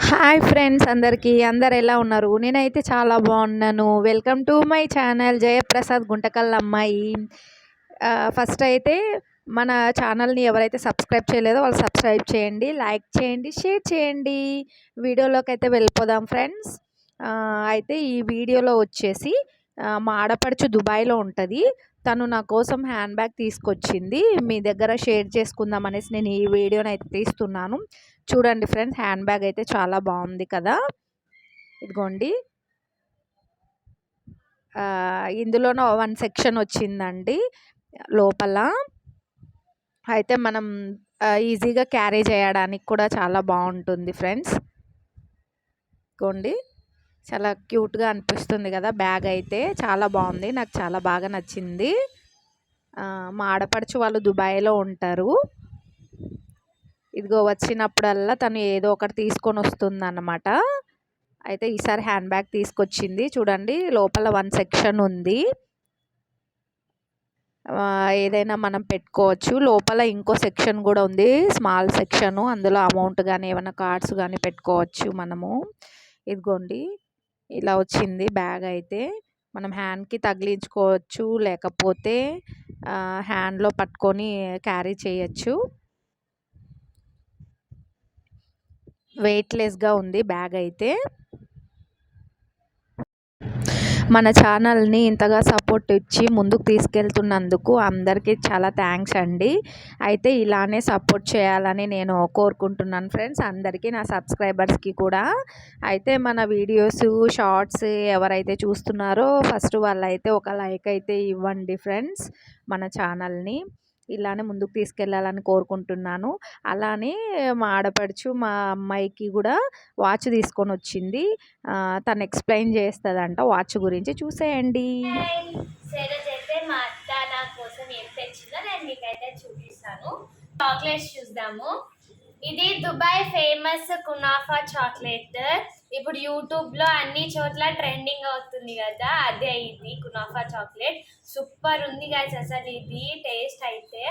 Hi friends అందరు ఎలా ఉన్నారు? నేనైతే చాలా బాగున్నాను. Welcome to my channel Jayaprasad Guntakal అమ్మాయి. ఫస్ట్ అయితే మన ఛానల్ని ఎవరైతే సబ్స్క్రైబ్ చేయలేదో వాళ్ళు సబ్స్క్రైబ్ చేయండి, లైక్ చేయండి, షేర్ చేయండి. వీడియోలోకి అయితే వెళ్ళిపోదాం ఫ్రెండ్స్. అయితే ఈ వీడియోలో వచ్చేసి మా ఆడపడుచు దుబాయ్లో ఉంటుంది. తను నా కోసం హ్యాండ్ బ్యాగ్ తీసుకొచ్చింది. మీ దగ్గర షేర్ చేసుకుందాం అనేసి నేను ఈ వీడియోని అయితే తీస్తున్నాను. చూడండి ఫ్రెండ్స్, హ్యాండ్ బ్యాగ్ అయితే చాలా బాగుంది కదా. ఇదిగోండి, ఇందులోనూ 1 సెక్షన్ వచ్చిందండి లోపల. అయితే మనం ఈజీగా క్యారీ చేయడానికి కూడా చాలా బాగుంటుంది ఫ్రెండ్స్. ఇదిగోండి, చాలా క్యూట్గా అనిపిస్తుంది కదా. బ్యాగ్ అయితే చాలా బాగుంది, నాకు చాలా బాగా నచ్చింది. మా ఆడపడుచు వాళ్ళు దుబాయ్లో ఉంటారు. ఇదిగో వచ్చినప్పుడల్లా తను ఏదో ఒకటి తీసుకొని వస్తుందన్నమాట. అయితే ఈసారి హ్యాండ్ బ్యాగ్ తీసుకొచ్చింది. చూడండి, లోపల 1 సెక్షన్ ఉంది, ఏదైనా మనం పెట్టుకోవచ్చు. లోపల ఇంకో సెక్షన్ కూడా ఉంది, స్మాల్ సెక్షను. అందులో అమౌంట్ కానీ ఏమైనా కార్డ్స్ కానీ పెట్టుకోవచ్చు మనము. ఇదిగోండి, ఇలా వచ్చింది బ్యాగ్. అయితే మనం హ్యాండ్కి తగిలించుకోవచ్చు, లేకపోతే హ్యాండ్లో పట్టుకొని క్యారీ చేయొచ్చు. వెయిట్లెస్గా ఉంది బ్యాగ్ అయితే. మన ఛానల్ని ఇంతగా సపోర్ట్ ఇచ్చి ముందుకు తీసుకెళ్తున్నందుకు అందరికీ చాలా థ్యాంక్స్ అండి. అయితే ఇలానే సపోర్ట్ చేయాలని నేను కోరుకుంటున్నాను ఫ్రెండ్స్, అందరికీ, నా సబ్స్క్రైబర్స్కి కూడా. అయితే మన వీడియోస్ షార్ట్స్ ఎవరైతే చూస్తున్నారో ఫస్ట్ వాళ్ళైతే ఒక లైక్ అయితే ఇవ్వండి ఫ్రెండ్స్. మన ఛానల్ని ఇలానే ముందుకు తీసుకెళ్ళాలని కోరుకుంటున్నాను. అలానే మా ఆడపడుచు మా అమ్మాయికి కూడా వాచ్ తీసుకొని వచ్చింది. తను ఎక్స్ప్లెయిన్ చేస్తుందంట వాచ్ గురించి, చూసేయండి. అయితే మా అత్త నా కోసం ఏం తెచ్చిందో నేను మీకైతే చూపిస్తాను. చాక్లెట్స్ చూద్దాము. ఇది దుబాయ్ ఫేమస్ కునాఫా చాక్లెట్. ఇప్పుడు యూట్యూబ్లో అన్ని చోట్ల ట్రెండింగ్ అవుతుంది కదా, అదే ఇది కునాఫా చాక్లెట్. సూపర్ ఉంది గైస్ అసలు ఇది టేస్ట్ అయితే.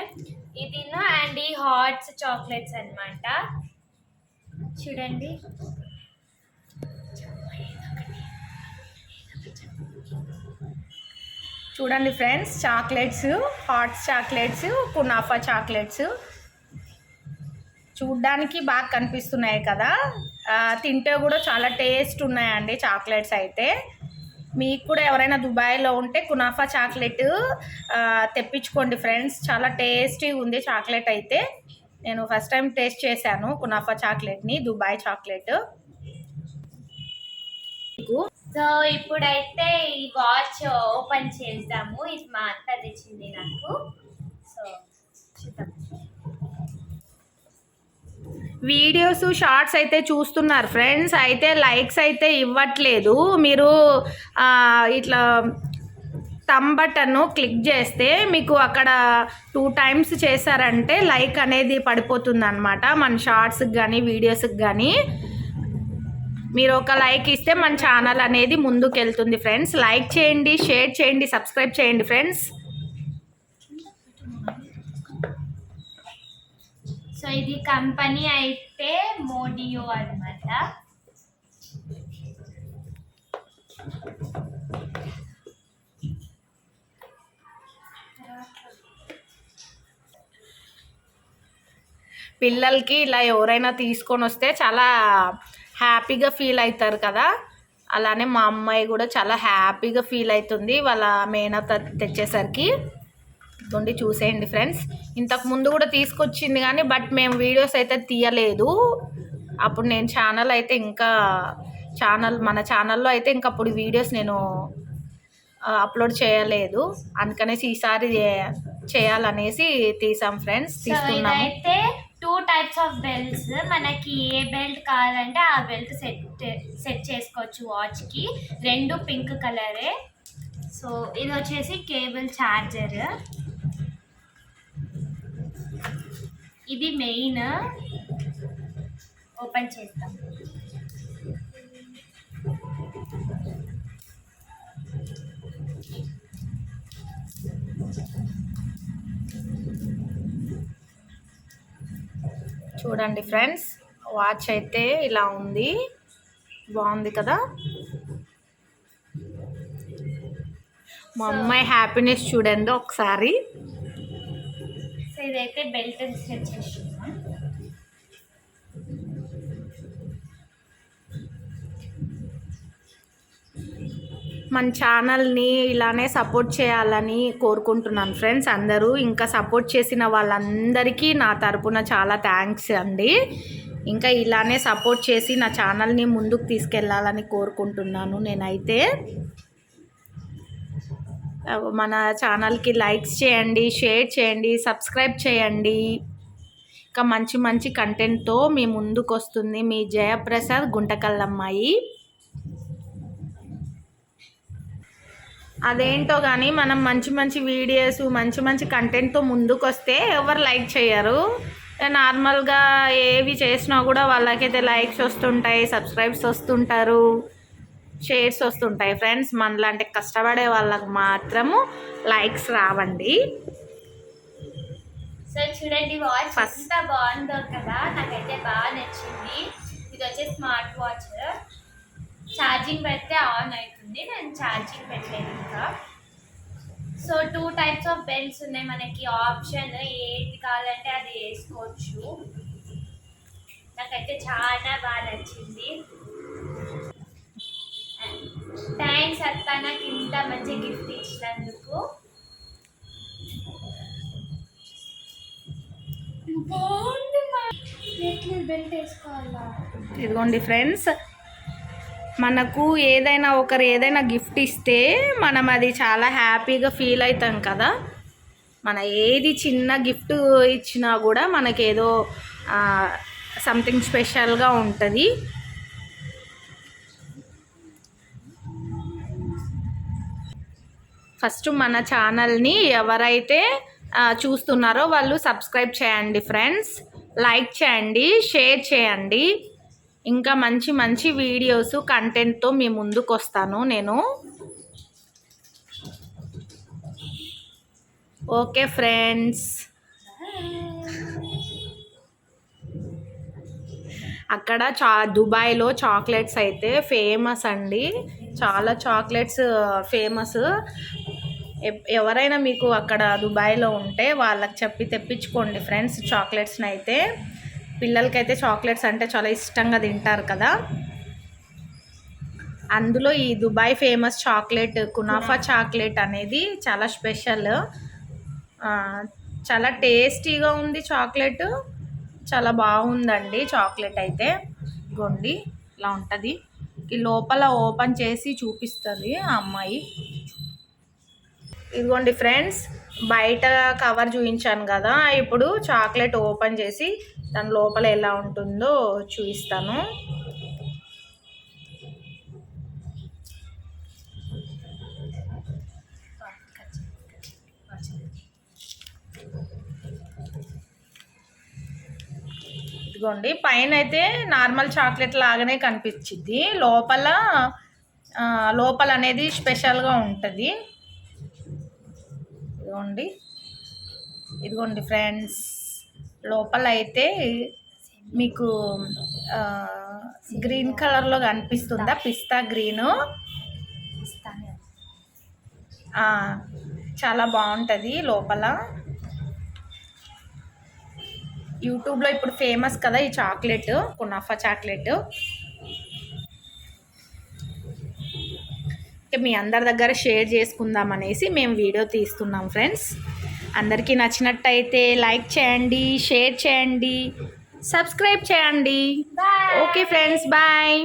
ఇది అండ్ ఈ హాట్స్ చాక్లెట్స్ అన్నమాట. చూడండి, చూడండి ఫ్రెండ్స్, చాక్లెట్స్, హాట్స్ చాక్లెట్స్, కునాఫా చాక్లెట్స్ చూడ్డానికి బాగా కనిపిస్తున్నాయి కదా. తింటే కూడా చాలా టేస్ట్ ఉన్నాయండి చాక్లెట్స్ అయితే. మీకు కూడా ఎవరైనా దుబాయ్లో ఉంటే కునాఫా చాక్లెట్ తెప్పించుకోండి ఫ్రెండ్స్. చాలా టేస్టీ ఉంది చాక్లెట్ అయితే. నేను ఫస్ట్ టైం టేస్ట్ చేశాను కునాఫా చాక్లెట్ని, దుబాయ్ చాక్లెట్. సో ఇప్పుడైతే ఈ వాచ్ ఓపెన్ చేద్దాము. ఇది మా అత్త తెచ్చింది నాకు. సో చూద్దాం. వీడియోస్ షార్ట్స్ అయితే చూస్తున్నారు ఫ్రెండ్స్, అయితే లైక్స్ అయితే ఇవ్వట్లేదు. మీరు ఇట్లా థంబ్ బటన్ను క్లిక్ చేస్తే మీకు అక్కడ 2 టైమ్స్ చేశారంటే లైక్ అనేది పడిపోతుంది అనమాట. మన షార్ట్స్కి కానీ వీడియోస్కి కానీ మీరు ఒక లైక్ ఇస్తే మన ఛానల్ అనేది ముందుకు వెళ్తుంది ఫ్రెండ్స్. లైక్ చేయండి, షేర్ చేయండి, సబ్స్క్రైబ్ చేయండి ఫ్రెండ్స్. సో ఇది కంపెనీ అయితే మోడియో అన్నమాట. పిల్లలకి ఇలా ఎవరైనా తీసుకొని వస్తే చాలా హ్యాపీగా ఫీల్ అవుతారు కదా. అలానే మా అమ్మాయి కూడా చాలా హ్యాపీగా ఫీల్ అవుతుంది వాళ్ళ మేనత్త తెచ్చేసరికి. ఇదిగోండి, చూసేయండి ఫ్రెండ్స్. ఇంతకు ముందు కూడా తీసుకొచ్చింది కానీ బట్ మేము వీడియోస్ అయితే తీయలేదు. అప్పుడు నేను మన ఛానల్లో అయితే ఇంకా అప్పుడు వీడియోస్ నేను అప్లోడ్ చేయలేదు. అందుకనేసి ఈసారి చేయాలనేసి తీసాం ఫ్రెండ్స్, తీస్తున్నాము. అయితే 2 టైప్స్ ఆఫ్ బెల్ట్స్. మనకి ఏ బెల్ట్ కావాలంటే ఆ బెల్ట్ సెట్ చేసుకోవచ్చు వాచ్కి. 2 పింక్ కలరే. సో ఇది వచ్చేసి కేబుల్ ఛార్జర్. ఇది మెయిన్. ఓపెన్ చేస్తాం. చూడండి ఫ్రెండ్స్, వాచ్ అయితే ఇలా ఉంది, బాగుంది కదా. మా అమ్మాయి హ్యాపీనెస్ చూడండి ఒకసారి. సో ఇదైతే బెల్ట్ స్టిచ్ చేస్తున్నాం. మన ఛానల్ని ఇలానే సపోర్ట్ చేయాలని కోరుకుంటున్నాను ఫ్రెండ్స్. అందరూ ఇంకా సపోర్ట్ చేసిన వాళ్ళందరికీ నా తరపున చాలా థ్యాంక్స్ అండి. ఇంకా ఇలానే సపోర్ట్ చేసి నా ఛానల్ని ముందుకు తీసుకెళ్ళాలని కోరుకుంటున్నాను నేనైతే. మన ఛానల్కి లైక్స్ చేయండి, షేర్ చేయండి, సబ్స్క్రైబ్ చేయండి. ఇంకా మంచి మంచి కంటెంట్తో మీ ముందుకు వస్తుంది మీ జయప్రసాద్ గుంటకల్లమ్మాయి. అదేంటో కానీ మనం మంచి మంచి వీడియోస్ మంచి మంచి కంటెంట్తో ముందుకు వస్తే ఎవరు లైక్ చేయరు. నార్మల్గా ఏవి చేసినా కూడా వాళ్ళకైతే లైక్స్ వస్తుంటాయి, సబ్స్క్రైబ్స్ వస్తుంటారు, షేర్స్ వస్తుంటాయి ఫ్రెండ్స్. మనలాంటి కష్టపడే వాళ్ళకు మాత్రము లైక్స్ రావండి. సో చూడండి వాచ్ ఎంత బాగుందో కదా, నాకైతే బాగా నచ్చింది. ఇది వచ్చే స్మార్ట్ వాచ్, ఛార్జింగ్ పెడితే ఆన్ అవుతుంది. నేను ఛార్జింగ్ పెట్టలేదు ఇంకా. సో 2 టైప్స్ ఆఫ్ బెల్ట్స్ ఉన్నాయి మనకి, ఆప్షన్ ఏది కావాలంటే అది వేసుకోవచ్చు. నాకైతే చాలా బాగా నచ్చింది. థ్యాంక్స్ అత్త, నాకు ఇంత మంచి గిఫ్ట్ ఇచ్చినందుకు. బెల్ట్ వేసుకోవాలా? ఇదిగోండి ఫ్రెండ్స్, మనకు ఏదైనా గిఫ్ట్ ఇస్తే మనం అది చాలా హ్యాపీగా ఫీల్ అవుతాం కదా. మన ఏది చిన్న గిఫ్ట్ ఇచ్చినా కూడా మనకేదో సంథింగ్ స్పెషల్గా ఉంటుంది. ఫస్ట్ మన ఛానల్ని ఎవరైతే చూస్తున్నారో వాళ్ళు సబ్స్క్రైబ్ చేయండి ఫ్రెండ్స్, లైక్ చేయండి, షేర్ చేయండి. ఇంకా మంచి మంచి వీడియోస్ కంటెంట్తో మీ ముందుకు వస్తాను నేను. ఓకే ఫ్రెండ్స్, అక్కడ దుబాయ్లో చాక్లెట్స్ అయితే ఫేమస్ అండి, చాలా చాక్లెట్స్ ఫేమస్. ఎవరైనా మీకు అక్కడ దుబాయ్లో ఉంటే వాళ్ళకి చెప్పి తెప్పించుకోండి ఫ్రెండ్స్ చాక్లెట్స్ని అయితే. పిల్లలకైతే చాక్లెట్స్ అంటే చాలా ఇష్టంగా తింటారు కదా. అందులో ఈ Dubai famous chocolate kunafa chocolate అనేది చాలా స్పెషల్, చాలా టేస్టీగా ఉంది చాక్లెట్, చాలా బాగుందండి చాక్లెట్ అయితే. ఇదిగోండి ఇలా ఉంటుంది, ఈ లోపల ఓపెన్ చేసి చూపిస్తుంది ఆ అమ్మాయి. ఇదిగోండి ఫ్రెండ్స్, బయట కవర్ చూపించాను కదా, ఇప్పుడు చాక్లెట్ ఓపెన్ చేసి దాని లోపల ఎలా ఉంటుందో చూపిస్తాను. ఇదిగోండి, పైన అయితే నార్మల్ చాక్లెట్ లాగానే కనిపించింది, లోపల అనేది స్పెషల్గా ఉంటుంది. ఇదిగోండి ఫ్రెండ్స్, లోపల అయితే మీకు గ్రీన్ కలర్లో కనిపిస్తుందా, పిస్తా గ్రీను, చాలా బాగుంటుంది లోపల. యూట్యూబ్లో ఇప్పుడు ఫేమస్ కదా ఈ చాక్లెట్, కునాఫా చాక్లెట్. మీ అందరి దగ్గర షేర్ చేసుకుందాం అనేసి మేము వీడియో తీస్తున్నాం ఫ్రెండ్స్. అందరికీ నచ్చినట్టయితే లైక్ చేయండి, షేర్ చేయండి, సబ్స్క్రైబ్ చేయండి. Okay friends, bye.